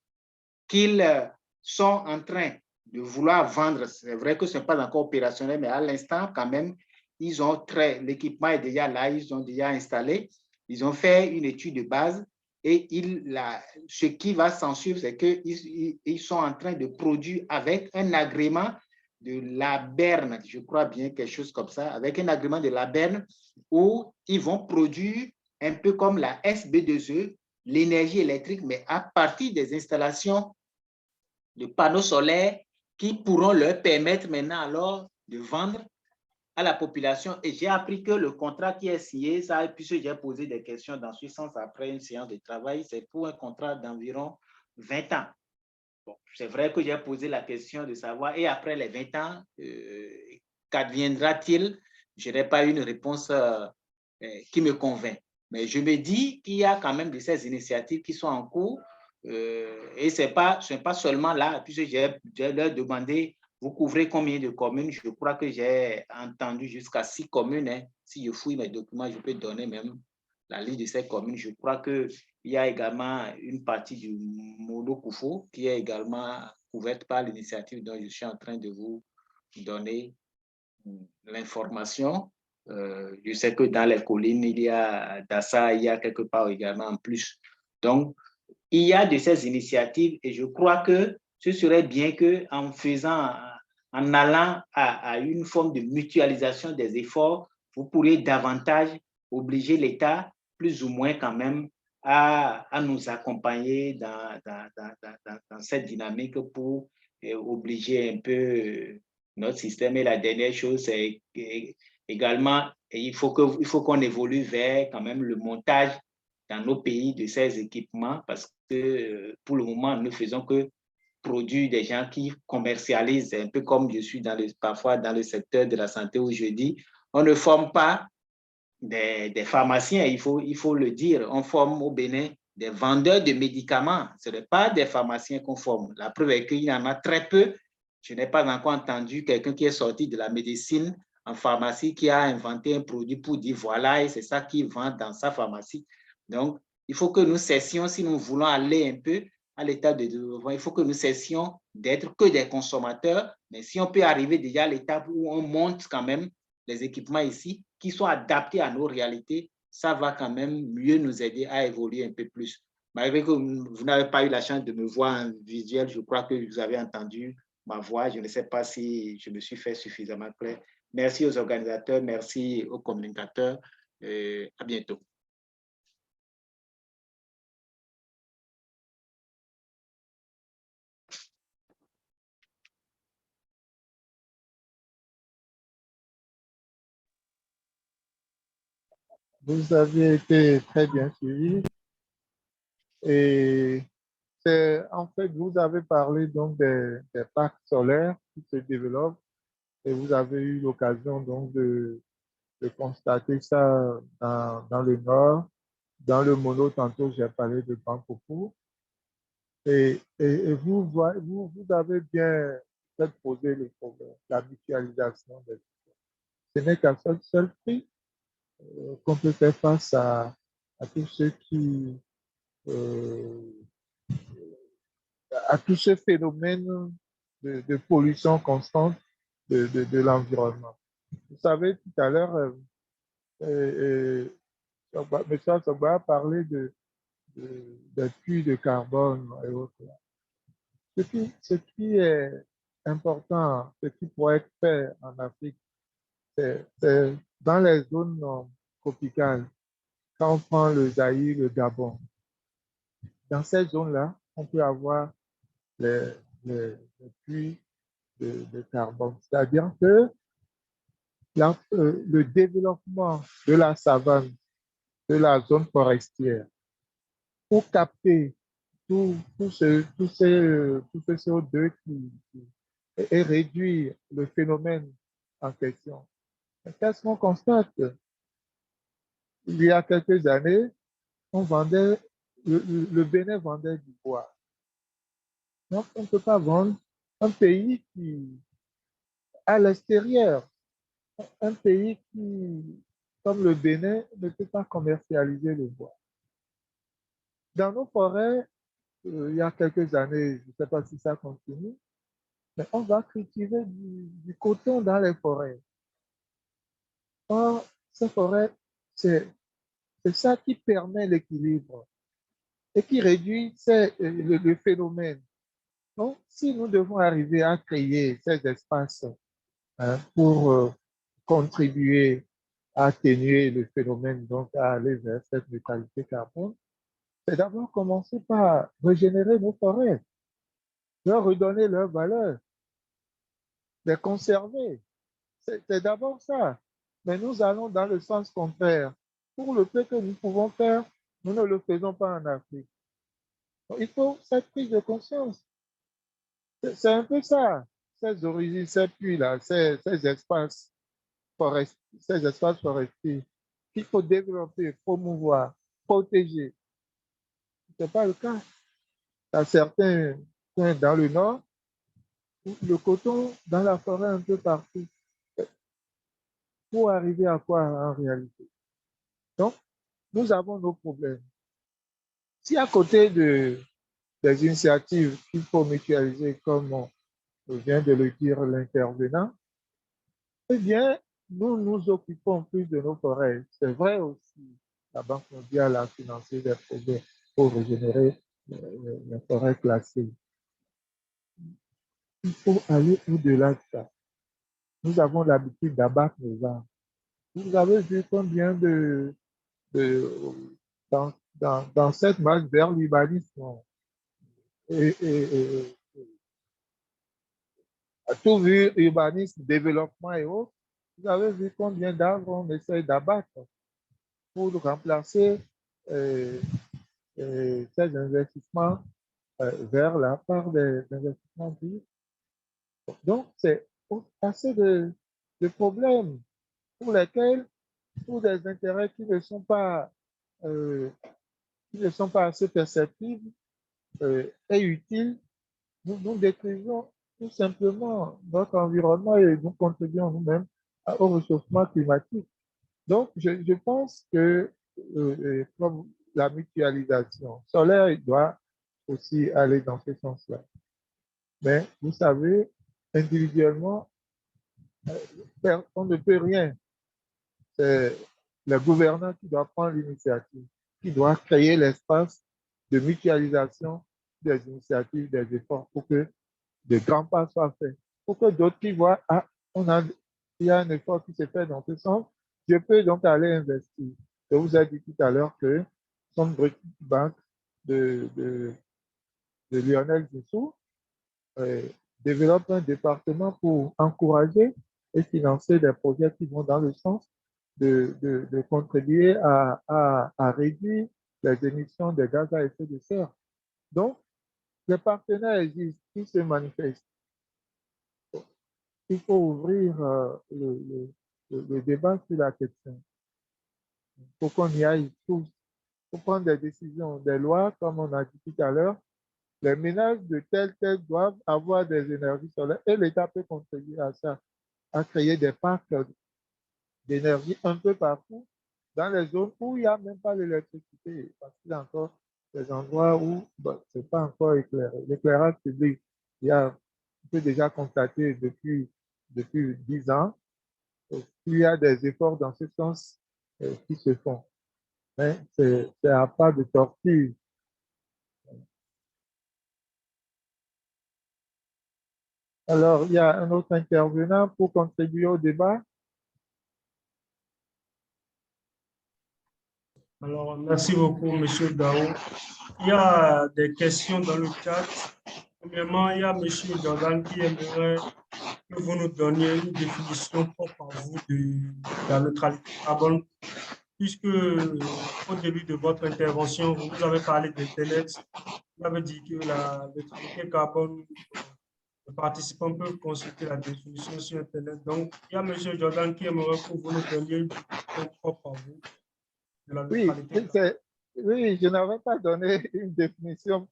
qu'ils sont en train de vouloir vendre. C'est vrai que ce n'est pas encore opérationnel, mais à l'instant, quand même, l'équipement est déjà là, ils ont déjà installé, ils ont fait une étude de base et ce qui va s'en suivre, c'est qu'ils sont en train de produire avec un agrément de la Berne, je crois bien, quelque chose comme ça, avec un agrément de la Berne où ils vont produire un peu comme la SB2E, l'énergie électrique, mais à partir des installations de panneaux solaires qui pourront leur permettre maintenant alors de vendre à la population. Et j'ai appris que le contrat qui est signé, ça, puisque j'ai posé des questions dans ce sens après une séance de travail, c'est pour un contrat d'environ 20 ans. Bon, c'est vrai que j'ai posé la question de savoir, et après les 20 ans, qu'adviendra-t-il? Je n'ai pas une réponse qui me convainc. Mais je me dis qu'il y a quand même de ces initiatives qui sont en cours et ce n'est pas seulement là, puisque j'ai leur demandé, vous couvrez combien de communes? Je crois que j'ai entendu jusqu'à 6 communes. Hein. Si je fouille mes documents, je peux donner même la liste de ces communes. Je crois qu'il y a également une partie du Mono-Koufou qui est également couverte par l'initiative dont je suis en train de vous donner l'information. Je sais que dans les collines, il y a Dassa, il y a quelque part également en plus. Donc, il y a de ces initiatives et je crois que ce serait bien qu'en en allant à une forme de mutualisation des efforts, vous pourriez davantage obliger l'État, plus ou moins quand même, à nous accompagner dans cette dynamique pour obliger un peu notre système. Et la dernière chose, c'est également, il faut qu'on évolue vers quand même le montage dans nos pays de ces équipements parce que pour le moment, nous ne faisons que produire des gens qui commercialisent, un peu comme je suis parfois dans le secteur de la santé où je dis, on ne forme pas des pharmaciens, il faut le dire, on forme au Bénin des vendeurs de médicaments, ce n'est pas des pharmaciens qu'on forme. La preuve est qu'il y en a très peu. Je n'ai pas encore entendu quelqu'un qui est sorti de la médecine en pharmacie qui a inventé un produit pour dire voilà, et c'est ça qu'il vend dans sa pharmacie. Donc, il faut que nous cessions, si nous voulons aller un peu à l'état de développement, il faut que nous cessions d'être que des consommateurs. Mais si on peut arriver déjà à l'étape où on monte quand même les équipements ici, qui sont adaptés à nos réalités, ça va quand même mieux nous aider à évoluer un peu plus. Malgré que vous n'avez pas eu la chance de me voir en visuel, je crois que vous avez entendu ma voix. Je ne sais pas si je me suis fait suffisamment clair. Merci aux organisateurs, merci aux communicateurs. À bientôt. Vous avez été très bien suivi et en fait, vous avez parlé donc des parcs solaires qui se développent et vous avez eu l'occasion donc de constater ça dans le Nord. Dans le Mono, tantôt, j'ai parlé de Grand Coco. Et vous avez bien fait poser le problème, la mutualisation des choses. Ce n'est qu'à seul prix qu'on peut faire face à tous ceux qui, euh, à tout ce phénomène de pollution constante de l'environnement. Vous savez, tout à l'heure, M. Sogba a parlé des puits de carbone et autres. Ce qui est important, ce qui pourrait être fait en Afrique, c'est dans les zones tropicales, quand on prend le Zaïre, le Gabon, dans ces zones-là, on peut avoir les, les puits de carbone. C'est-à-dire que le développement de la savane, de la zone forestière, pour capter tout ce CO2 et réduire le phénomène en question. Qu'est-ce qu'on constate? Il y a quelques années, on vendait, le Bénin vendait du bois. Donc, on ne peut pas vendre un pays qui, à l'extérieur, un pays qui, comme le Bénin, ne peut pas commercialiser le bois. Dans nos forêts, il y a quelques années, je ne sais pas si ça continue, mais on va cultiver du coton dans les forêts. Or, ces forêts, c'est ça qui permet l'équilibre et qui réduit le phénomène. Donc, si nous devons arriver à créer ces espaces pour contribuer à atténuer le phénomène, donc à aller vers cette neutralité carbone, c'est d'abord commencer par régénérer nos forêts, leur redonner leur valeur, les conserver. C'est d'abord ça. Mais nous allons dans le sens contraire. Pour le peu que nous pouvons faire, nous ne le faisons pas en Afrique. Donc, il faut cette prise de conscience. C'est un peu ça, ces origines, ces puits-là, ces espaces forestiers qu'il faut développer, promouvoir, protéger. Ce n'est pas le cas. À certains coins dans le nord, le coton dans la forêt un peu partout. Pour arriver à quoi en réalité? Donc, nous avons nos problèmes. Si à côté des initiatives qu'il faut mutualiser, comme vient de le dire l'intervenant, eh bien, nous nous occupons plus de nos forêts. C'est vrai aussi, la Banque mondiale a financé des projets pour régénérer les forêts classées. Il faut aller au-delà de ça. Nous avons l'habitude d'abattre nos arbres. Vous avez vu combien dans cette marche vers l'urbanisme et à tout vu, urbanisme, développement et autres, vous avez vu combien d'arbres on essaie d'abattre pour remplacer ces investissements vers la part des investissements publics. Donc, c'est assez de problèmes pour lesquels, pour des intérêts euh, qui ne sont pas assez perceptibles et utiles, nous détruisons tout simplement notre environnement et nous contribuons nous-mêmes au réchauffement climatique. Donc, je pense que comme la mutualisation solaire, il doit aussi aller dans ce sens-là. Mais vous savez, individuellement, on ne peut rien. C'est le gouvernant qui doit prendre l'initiative, qui doit créer l'espace de mutualisation des initiatives, des efforts pour que de grands pas soient faits. Pour que d'autres qui voient, ah, il y a un effort qui s'est fait dans ce sens, je peux donc aller investir. Je vous ai dit tout à l'heure que son banque de Lionel Dessous développe un département pour encourager et financer des projets qui vont dans le sens de contribuer à réduire les émissions de gaz à effet de serre. Donc, les partenaires existent, qui se manifestent. Il faut ouvrir le débat sur la question. Il faut qu'on y aille tous. Il faut prendre des décisions, des lois, comme on a dit tout à l'heure. Les ménages de tel doivent avoir des énergies solaires et l'État peut contribuer à ça, à créer des parcs d'énergie un peu partout dans les zones où il n'y a même pas l'électricité, parce qu'il y a encore des endroits où ce n'est pas encore éclairé. L'éclairage public, on peut déjà constater depuis 10 ans qu'il y a des efforts dans ce sens qui se font. Mais c'est à pas de tortue. Alors, il y a un autre intervenant pour contribuer au débat. Alors, merci beaucoup, M. Dao. Il y a des questions dans le chat. Premièrement, il y a M. Jordan qui aimerait que vous nous donniez une définition propre à vous de la neutralité carbone, puisque au début de votre intervention, vous nous avez parlé d'Internet. Vous avez dit que la neutralité carbone, les participants peuvent consulter la définition sur Internet. Donc, il y a M. Jordan qui aimerait que vous nous donniez une définition propre à vous de la Oui, neutralité carbone. oui, je n'avais pas donné une définition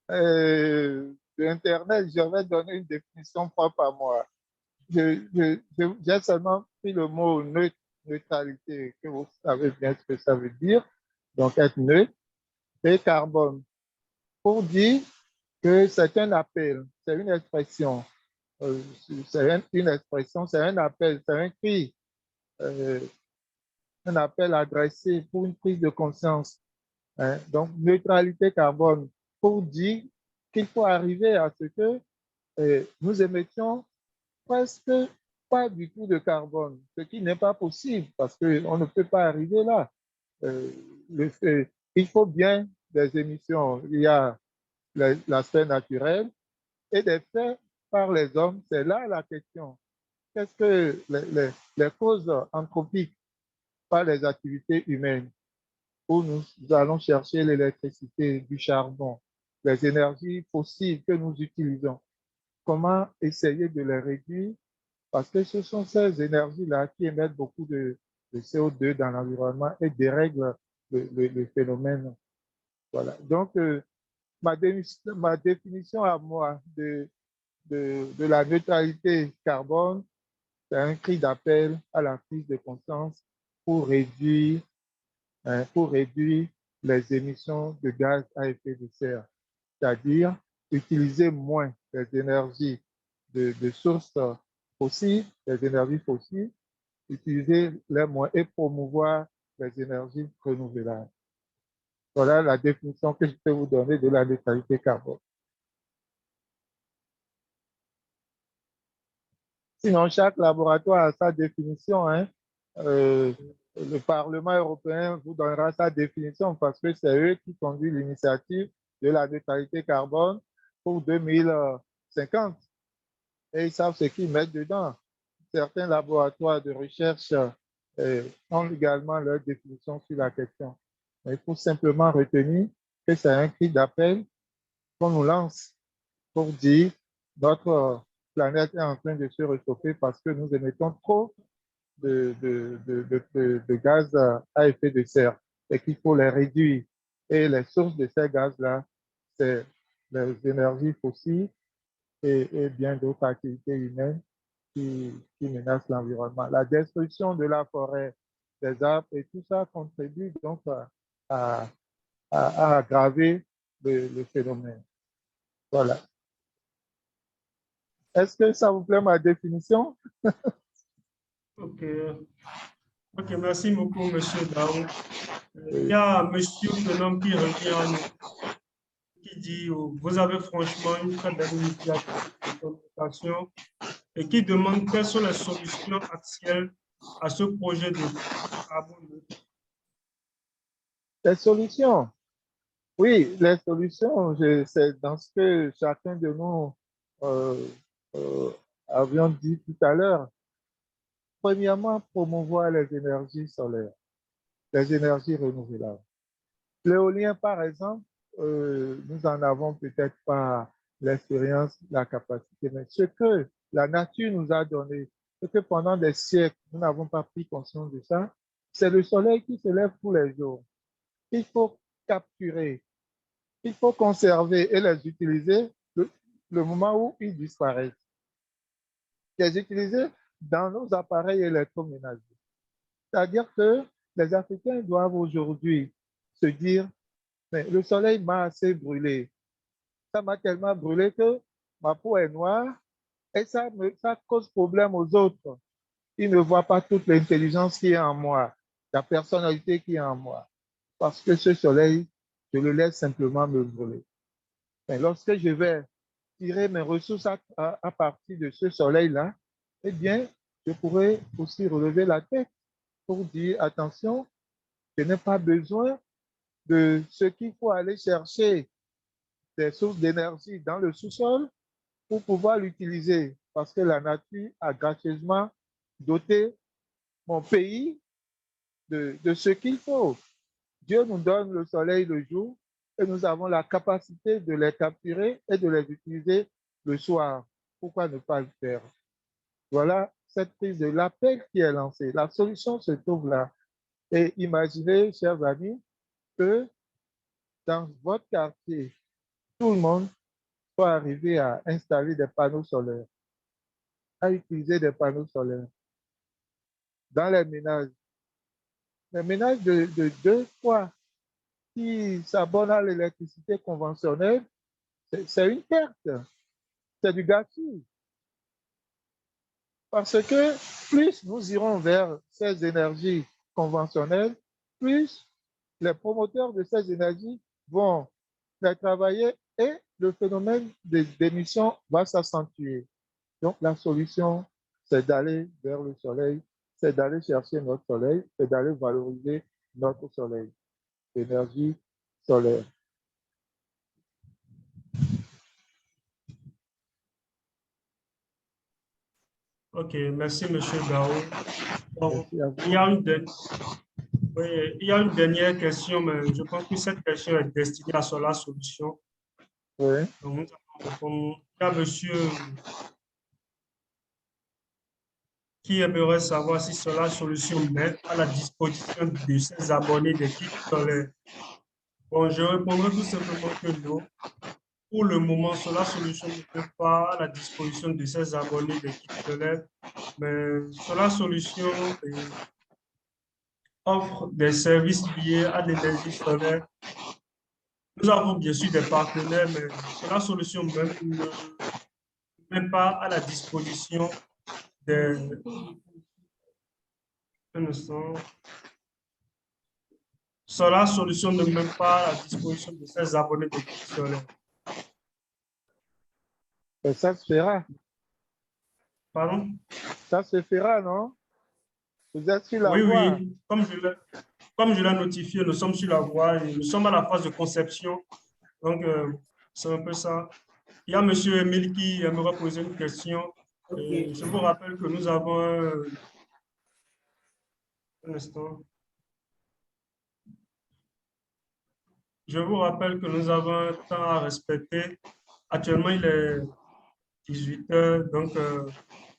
de l'Internet, je vais donner une définition propre à moi. J'ai seulement pris le mot neutralité, que vous savez bien ce que ça veut dire, donc être neutre, et carbone, pour dire que c'est un appel, c'est une expression, une expression, c'est un appel, c'est un cri, euh, un appel adressé pour une prise de conscience. Hein. Donc, neutralité carbone, pour dire qu'il faut arriver à ce que nous émettions presque pas du tout de carbone, ce qui n'est pas possible parce qu'on ne peut pas arriver là. Il faut bien des émissions. Il y a l'aspect naturel et des faits par les hommes. C'est là la question. Qu'est-ce que les causes anthropiques par les activités humaines où nous allons chercher l'électricité, du charbon, les énergies fossiles que nous utilisons? Comment essayer de les réduire? Parce que ce sont ces énergies-là qui émettent beaucoup de CO2 dans l'environnement et dérèglent le phénomène. Voilà. Donc, ma définition à moi de la neutralité carbone, c'est un cri d'appel à la prise de conscience pour réduire, pour réduire les émissions de gaz à effet de serre, c'est-à-dire utiliser moins les énergies de sources fossiles, les énergies fossiles, utiliser les moins et promouvoir les énergies renouvelables. Voilà la définition que je peux vous donner de la neutralité carbone. Sinon, chaque laboratoire a sa définition. Hein. Le Parlement européen vous donnera sa définition parce que c'est eux qui conduisent l'initiative de la neutralité carbone pour 2050. Et ils savent ce qu'ils mettent dedans. Certains laboratoires de recherche ont également leur définition sur la question. Mais il faut simplement retenir que c'est un cri d'appel qu'on nous lance pour dire notre planète est en train de se réchauffer parce que nous émettons trop de gaz à effet de serre et qu'il faut les réduire. Et les sources de ces gaz-là, c'est les énergies fossiles et bien d'autres activités humaines qui menacent l'environnement. La destruction de la forêt, des arbres et tout ça contribue donc à aggraver le phénomène. Voilà. Est-ce que ça vous plaît ma définition? Ok. Ok, merci beaucoup, M. Daou. Il y a M. Fenom qui revient à nous, qui dit vous avez franchement une très belle initiative de communication et qui demande quelles sont les solutions actuelles à ce projet de carbone. Les solutions. Oui, les solutions, c'est dans ce que chacun de nous euh, euh, avions dit tout à l'heure. Premièrement, promouvoir les énergies solaires, les énergies renouvelables. L'éolien, par exemple, nous n'en avons peut-être pas l'expérience, la capacité, mais ce que la nature nous a donné et que pendant des siècles, nous n'avons pas pris conscience de ça, c'est le soleil qui se lève tous les jours. Il faut capturer, il faut conserver et les utiliser le moment où ils disparaissent. Les utiliser dans nos appareils électroménagers. C'est-à-dire que les Africains doivent aujourd'hui se dire, mais le soleil m'a assez brûlé. Ça m'a tellement brûlé que ma peau est noire et ça cause problème aux autres. Ils ne voient pas toute l'intelligence qui est en moi, la personnalité qui est en moi. Parce que ce soleil, je le laisse simplement me brûler. Mais lorsque je vais tirer mes ressources à partir de ce soleil-là, eh bien, je pourrais aussi relever la tête pour dire, attention, je n'ai pas besoin de ce qu'il faut aller chercher des sources d'énergie dans le sous-sol pour pouvoir l'utiliser parce que la nature a gracieusement doté mon pays de ce qu'il faut. Dieu nous donne le soleil le jour et nous avons la capacité de les capturer et de les utiliser le soir. Pourquoi ne pas le faire? Voilà cette prise de l'appel qui est lancée. La solution se trouve là. Et imaginez, chers amis, que dans votre quartier, tout le monde soit arrivé à installer des panneaux solaires, à utiliser des panneaux solaires dans les ménages. Les ménages de deux fois qui s'abonnent à l'électricité conventionnelle, c'est une perte, c'est du gâchis. Parce que plus nous irons vers ces énergies conventionnelles, plus les promoteurs de ces énergies vont les travailler et le phénomène d'émission va s'accentuer. Donc la solution, c'est d'aller vers le soleil, c'est d'aller chercher notre soleil, c'est d'aller valoriser notre soleil, l'énergie solaire. Ok, merci, M. Gao. Donc, Merci à vous. il y a une dernière question, mais je pense que cette question est destinée à la solution. Oui. Donc, nous allons répondre. Il y a monsieur qui aimerait savoir si cela solution met à la disposition de ses abonnés des kits solaires. Bon, je répondrai tout simplement que non. Pour le moment, cela solution ne met pas à la disposition de ses abonnés des kits solaires, mais cela solution offre des services liés à l'énergie solaire. Nous avons bien sûr des partenaires, mais cela solution même ne met pas à la disposition des... Un instant. Cela solution ne met pas à la disposition de ses abonnés de kits solaires. Et ça se fera. Pardon? Ça se fera, non? Vous êtes sur la Oui, voie. oui. Comme je l'ai notifié, nous sommes sur la voie et nous sommes à la phase de conception. Donc, c'est un peu ça. Il y a M. Emile qui aimerait poser une question. Ok. Je vous rappelle que nous avons un instant. Je vous rappelle que nous avons un temps à respecter. Actuellement, il est 18 heures. Donc,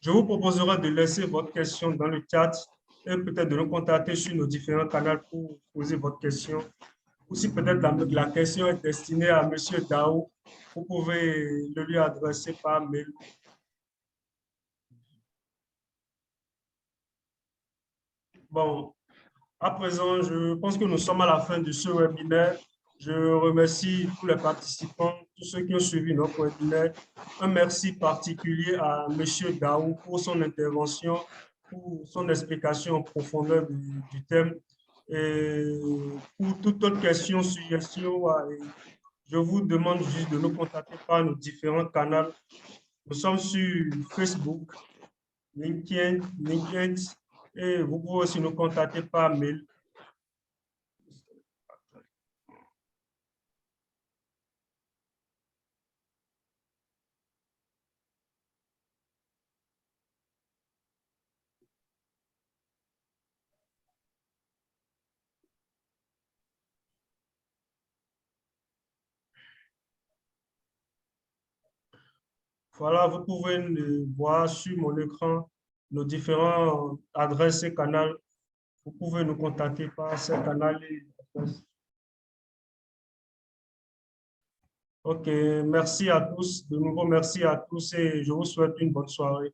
je vous proposerai de laisser votre question dans le chat et peut-être de nous contacter sur nos différents canaux pour poser votre question. Ou si peut-être la question est destinée à M. Dao, vous pouvez le lui adresser par mail. Bon, à présent, je pense que nous sommes à la fin de ce webinaire. Je remercie tous les participants, tous ceux qui ont suivi notre webinaire. Un merci particulier à M. Daou pour son intervention, pour son explication en profondeur du thème. Et pour toute autre question, suggestion, je vous demande juste de nous contacter par nos différents canaux. Nous sommes sur Facebook, LinkedIn, et vous pouvez aussi nous contacter par mail. Voilà, vous pouvez le voir sur mon écran nos différentes adresses et canaux. Vous pouvez nous contacter par ces canaux et adresses. OK, merci à tous. De nouveau, merci à tous et je vous souhaite une bonne soirée.